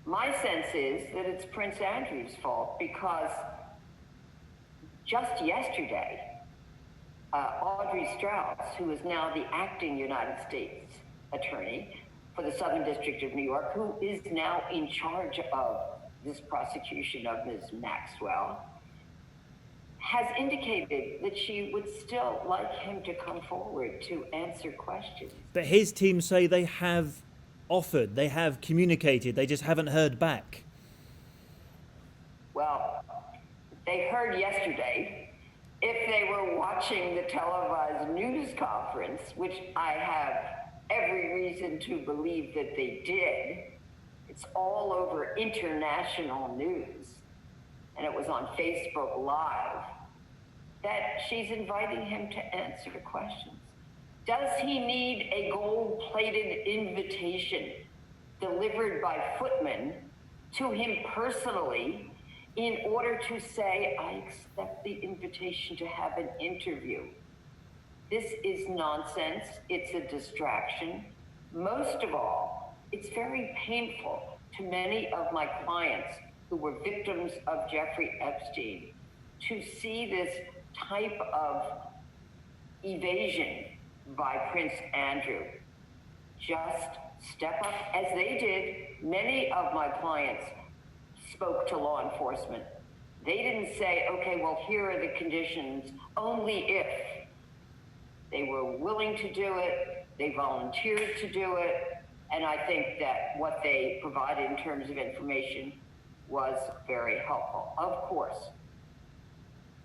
My sense is that it's Prince Andrew's fault because just yesterday, Audrey Strauss, who is now the acting United States attorney for the Southern District of New York, who is now in charge of this prosecution of Ms. Maxwell, has indicated that she would still like him to come forward to answer questions. But his team say they have offered, they have communicated, they just haven't heard back. Well, they heard yesterday. If they were watching the televised news conference, which I have every reason to believe that they did, it's all over international news, and it was on Facebook Live, that she's inviting him to answer questions. Does he need a gold-plated invitation delivered by footmen to him personally in order to say, I accept the invitation to have an interview? This is nonsense. It's a distraction. Most of all, it's very painful to many of my clients who were victims of Jeffrey Epstein to see this type of evasion by Prince Andrew. Just step up, as they did. Many of my clients spoke to law enforcement. They didn't say, okay, well, here are the conditions, only if. They were willing to do it, they volunteered to do it, and I think that what they provided in terms of information was very helpful. Of course,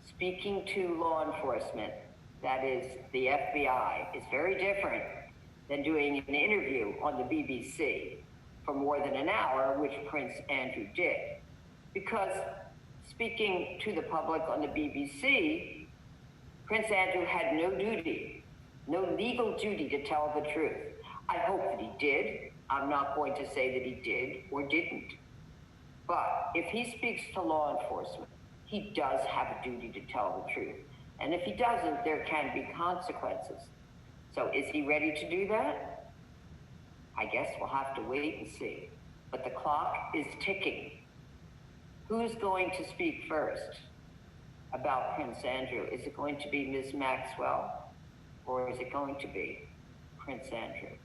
speaking to law enforcement, that is the FBI, is very different than doing an interview on the BBC for more than an hour, which Prince Andrew did. Because speaking to the public on the BBC, Prince Andrew had no duty, no legal duty to tell the truth. I hope that he did. I'm not going to say that he did or didn't. But if he speaks to law enforcement, he does have a duty to tell the truth. And if he doesn't, there can be consequences. So is he ready to do that? I guess we'll have to wait and see. But the clock is ticking. Who's going to speak first about Prince Andrew? Is it going to be Ms. Maxwell, or is it going to be Prince Andrew?